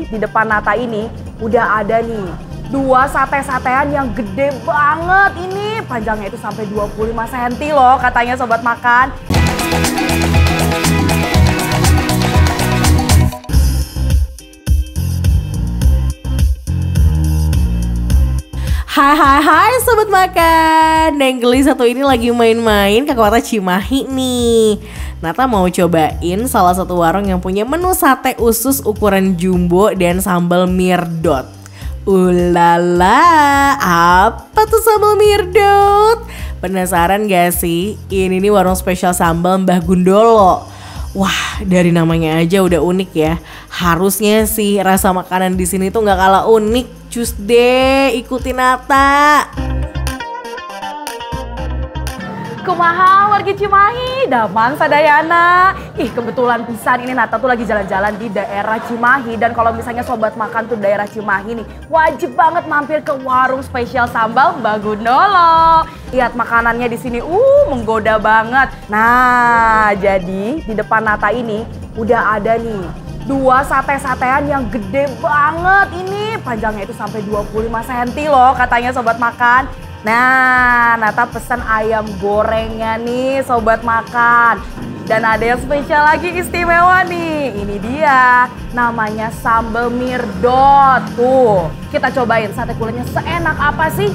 Di depan Nata ini udah ada nih 2 sate-satean yang gede banget. Ini panjangnya itu sampai 25 cm loh katanya sobat makan. Hai sobat makan. Nenggeli satu ini lagi main-main ke kota Cimahi nih. Nata mau cobain salah satu warung yang punya menu sate usus ukuran jumbo dan sambal mirdot. Ulala, apa tuh sambal mirdot? Penasaran gak sih? Ini nih warung spesial sambal Mbah Gundolo. Wah, dari namanya aja udah unik ya. Harusnya sih rasa makanan di sini tuh nggak kalah unik. Cus deh, ikutin Nata. Kumaha wargi Cimahi, damang sadayana. Kebetulan pisan ini Nata tuh lagi jalan-jalan di daerah Cimahi. Dan kalau misalnya sobat makan tuh daerah Cimahi nih, wajib banget mampir ke warung spesial sambal Mbah Gundolo. Lihat makanannya di sini, menggoda banget. Nah, jadi di depan Nata ini udah ada nih 2 sate-satean yang gede banget. Ini panjangnya itu sampai 25 cm loh katanya sobat makan. Nah, Nata pesan ayam gorengnya nih sobat makan. Dan ada yang spesial lagi istimewa nih. Ini dia, namanya sambal mirdot. Tuh, kita cobain sate kulitnya seenak apa sih?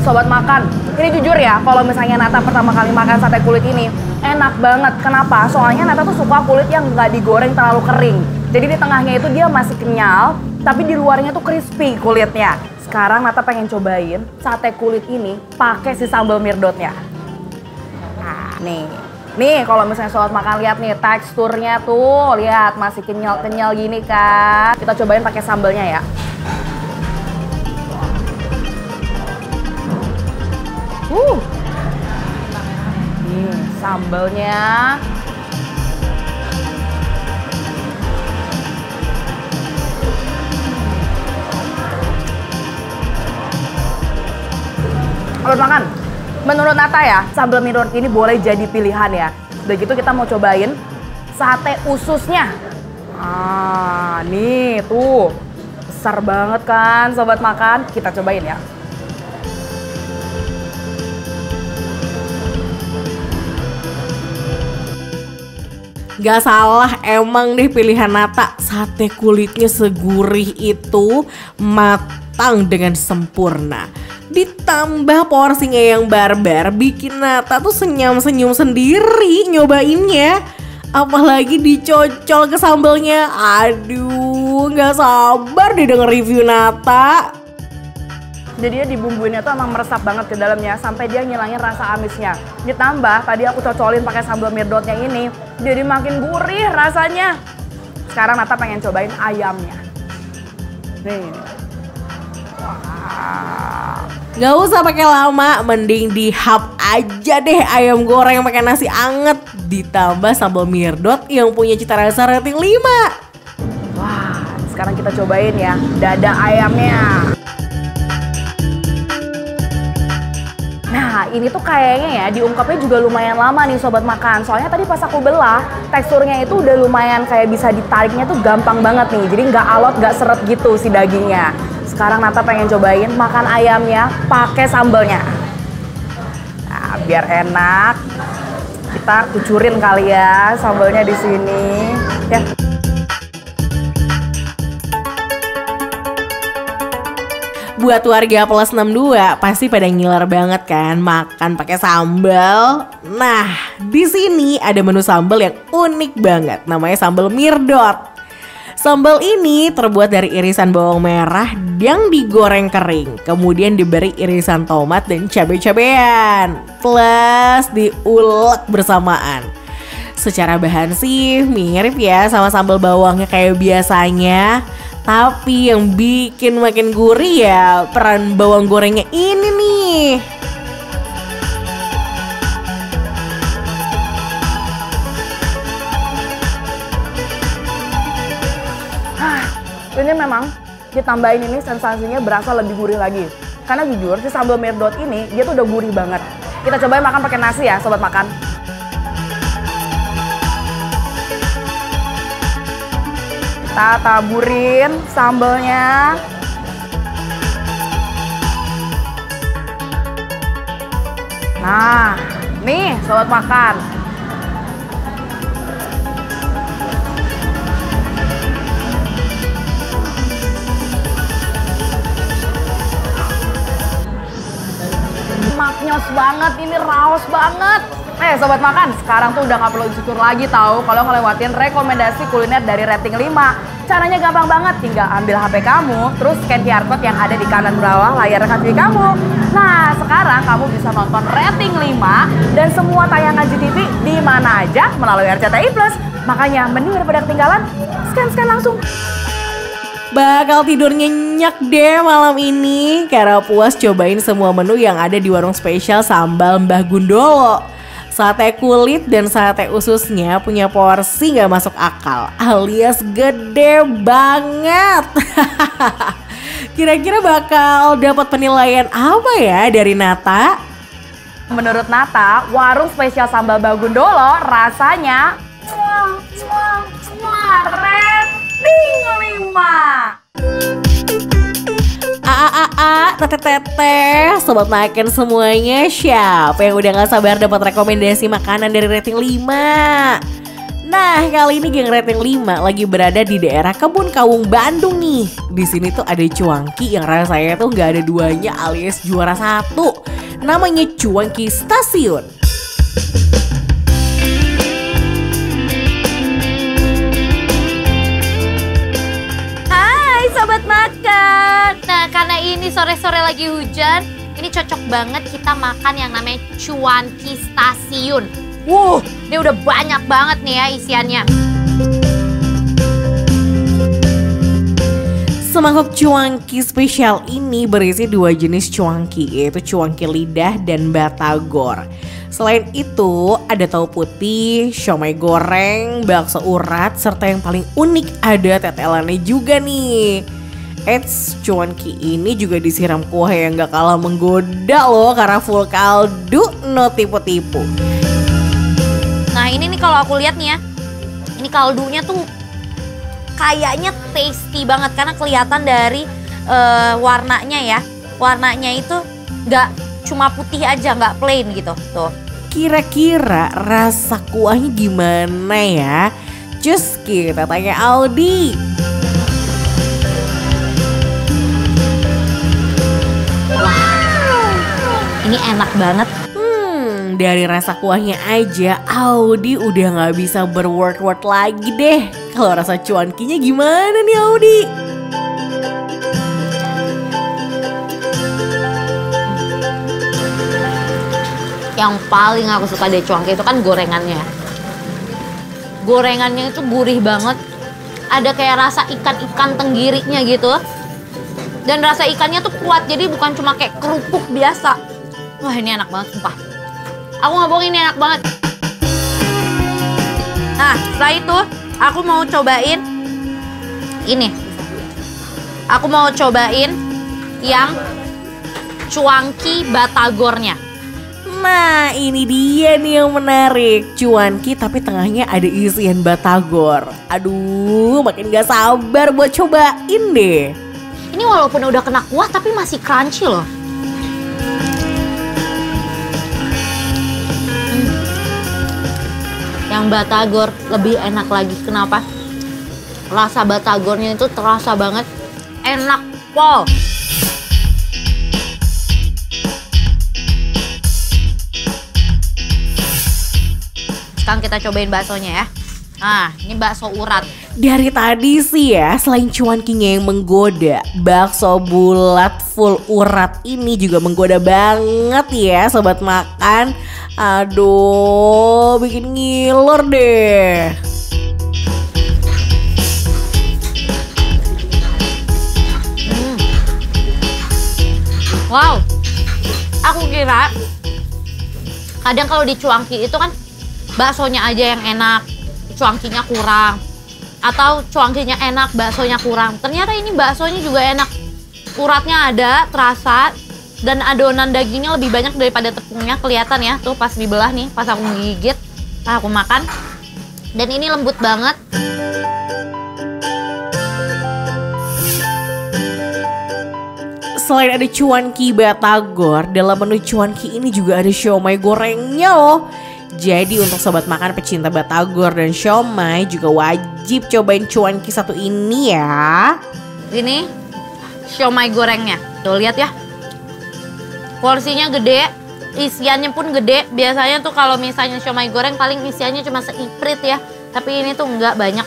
Sobat makan, ini jujur ya, kalau misalnya Nata pertama kali makan sate kulit ini enak banget. Kenapa? Soalnya Nata tuh suka kulit yang nggak digoreng terlalu kering. Jadi di tengahnya itu dia masih kenyal, tapi di luarnya tuh crispy kulitnya. Sekarang Nata pengen cobain sate kulit ini pakai si sambal mirdotnya. Nah, nih kalau misalnya sobat makan lihat nih teksturnya tuh, lihat masih kenyal-kenyal gini kan. Kita cobain pakai sambalnya ya. Sambalnya. Sobat makan, menurut Nata ya, sambal mirdot ini boleh jadi pilihan ya. Udah gitu kita mau cobain sate ususnya. Nih tuh, besar banget kan sobat makan. Kita cobain ya. Gak salah emang deh pilihan Nata. Sate kulitnya segurih itu, matang dengan sempurna. Ditambah porsinya yang barbar, bikin Nata tuh senyum-senyum sendiri nyobainnya. Apalagi dicocol ke sambalnya. Aduh, gak sabar deh denger review Nata. Jadinya dibumbuinnya tuh emang meresap banget ke dalamnya sampai dia ngilangin rasa amisnya. Ditambah tadi aku cocolin pakai sambal mirdotnya ini, jadi makin gurih rasanya. Sekarang Nata pengen cobain ayamnya. Nih. Wah. Gak usah pakai lama, mending dihap aja deh ayam goreng pakai nasi anget ditambah sambal mirdot yang punya cita rasa rating 5. Wah, sekarang kita cobain ya dada ayamnya. Nah, ini tuh kayaknya ya diungkapnya juga lumayan lama nih sobat makan. Soalnya tadi pas aku belah, teksturnya itu udah lumayan kayak bisa ditariknya tuh gampang banget nih. Jadi nggak alot, nggak seret gitu si dagingnya. Sekarang Nata pengen cobain makan ayamnya pakai sambalnya. Nah, biar enak, kita kucurin kali ya sambalnya di sini. Ya. Buat warga plus 62 pasti pada ngiler banget kan makan pakai sambal. Nah, di sini ada menu sambal yang unik banget, namanya sambal mirdot. Sambal ini terbuat dari irisan bawang merah yang digoreng kering, kemudian diberi irisan tomat dan cabai-cabean, plus diulek bersamaan. Secara bahan sih mirip ya sama sambal bawangnya kayak biasanya. Tapi yang bikin makin gurih ya peran bawang gorengnya ini nih. Ini memang ditambahin ini sensasinya berasa lebih gurih lagi. Karena jujur si sambal mirdot ini dia tuh udah gurih banget. kita cobain makan pakai nasi ya sobat makan. Kita taburin sambelnya. Nah, nih sobat makan. Maknyos banget, ini raos banget. Sobat makan, sekarang tuh udah gak perlu insecure lagi tahu kalau ngelewatin rekomendasi kuliner dari Rating 5. Caranya gampang banget, tinggal ambil HP kamu, terus scan QR code yang ada di kanan bawah layar TV kamu. Nah, sekarang kamu bisa nonton Rating 5 dan semua tayangan GTV di mana aja melalui RCTI Plus. Makanya mending daripada ketinggalan, scan langsung. Bakal tidur nyenyak deh malam ini karena puas cobain semua menu yang ada di warung spesial sambal Mbah Gundolo. Sate kulit dan sate ususnya punya porsi gak masuk akal alias gede banget. Kira-kira bakal dapat penilaian apa ya dari Nata? Menurut Nata, warung spesial sambal Mbah Gundolo rasanya Rating 5. Teteh, sobat makan semuanya, siapa yang udah gak sabar dapat rekomendasi makanan dari Rating 5? Nah, kali ini geng Rating 5 lagi berada di daerah Kebun Kawung, Bandung nih. Di sini tuh ada cuangki yang rasanya tuh gak ada duanya alias juara satu. Namanya Cuangki Stasiun. Sobat makan. Nah, karena ini sore-sore lagi hujan, ini cocok banget kita makan yang namanya Cuangki Stasiun. Ini udah banyak banget nih ya isiannya. Semangkuk cuangki spesial ini berisi 2 jenis cuangki, yaitu cuangki lidah dan batagor. Selain itu ada tahu putih, siomay goreng, bakso urat, serta yang paling unik ada tetelannya juga nih. Cuangki ini juga disiram kuah yang gak kalah menggoda loh karena full kaldu, no tipu-tipu. Nah ini nih kalau aku lihat nih ya, ini kaldunya tuh kayaknya tasty banget karena kelihatan dari warnanya ya. Warnanya itu gak cuma putih aja, gak plain gitu tuh. Kira-kira rasa kuahnya gimana ya? Cus, kita tanya Aldi. Wow, ini enak banget. Dari rasa kuahnya aja Audi udah gak bisa berword-word lagi deh. Kalau rasa cuankinya gimana nih Audi? Yang paling aku suka dari cuangki itu kan gorengannya. Gorengannya itu gurih banget. Ada kayak rasa ikan-ikan tenggirinya gitu. Dan rasa ikannya tuh kuat, jadi bukan cuma kayak kerupuk biasa. Wah ini enak banget sumpah. Aku nggak bohong, ini enak banget. Nah setelah itu aku mau cobain ini. Aku mau cobain yang cuangki batagornya. Nah ini dia nih yang menarik. Cuanki tapi tengahnya ada isian batagor. Aduh makin gak sabar buat cobain deh. Ini walaupun udah kena kuah tapi masih crunchy loh. Yang batagor lebih enak lagi. Kenapa? Rasa batagornya itu terasa banget. Enak pol. Sekarang kita cobain baksonya ya. Nah, ini bakso urat. Dari tadi sih ya, selain cuankinya yang menggoda, bakso bulat full urat ini juga menggoda banget ya sobat makan. Aduh, bikin ngiler deh. Wow, aku kira kadang kalau di cuangki itu kan baksonya aja yang enak, cuangkinya kurang. Atau cuangkinya enak, baksonya kurang. Ternyata ini baksonya juga enak. Uratnya ada, terasa. Dan adonan dagingnya lebih banyak daripada tepungnya, kelihatan ya tuh pas dibelah nih, pas aku menggigit, pas aku makan. Dan ini lembut banget. Selain ada cuanki batagor, dalam menu cuanki ini juga ada siomay gorengnya loh. Jadi untuk sobat makan pecinta batagor dan siomay juga wajib cobain cuanki satu ini ya. Ini siomay gorengnya, tuh lihat ya. Porsinya gede, isiannya pun gede. Biasanya tuh kalau misalnya siomay goreng paling isiannya cuma seiprit ya. Tapi ini tuh enggak banyak.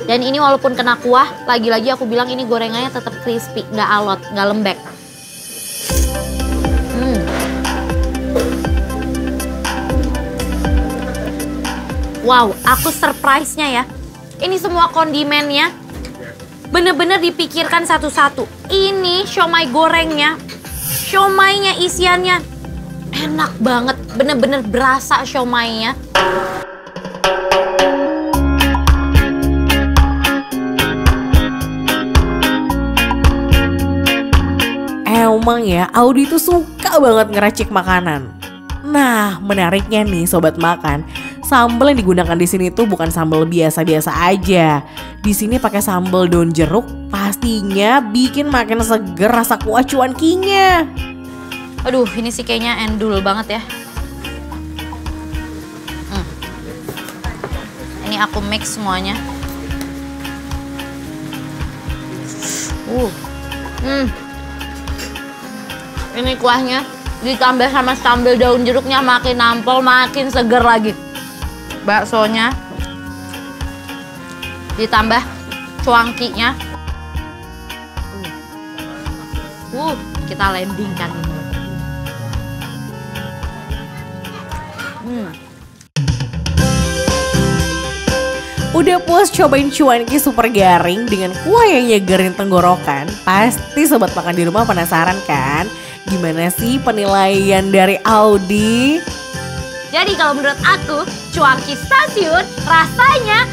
Dan ini walaupun kena kuah, lagi-lagi aku bilang ini gorengannya tetap crispy, nggak alot, nggak lembek. Wow, aku surprise-nya ya. Ini semua kondimennya bener-bener dipikirkan satu-satu. Ini siomay gorengnya, siomaynya isiannya enak banget, bener-bener berasa siomaynya. Emang ya, Audi tuh suka banget ngeracik makanan. Nah, menariknya nih sobat makan, sambal yang digunakan di sini tuh bukan sambal biasa-biasa aja. Di sini pakai sambal daun jeruk, pastinya bikin makin seger rasa kuah cuankinya. Aduh, ini sih kayaknya endul banget ya. Ini aku mix semuanya. Ini kuahnya ditambah sama sambal daun jeruknya makin nampol, makin seger lagi. Baksonya ditambah cuankinya. Kita landingkan ini. Udah puas cobain cuanki super garing dengan kuah yang nyegerin tenggorokan? Pasti sobat makan di rumah penasaran kan? Gimana sih penilaian dari Audi? Jadi kalau menurut aku, cuanki stasiun rasanya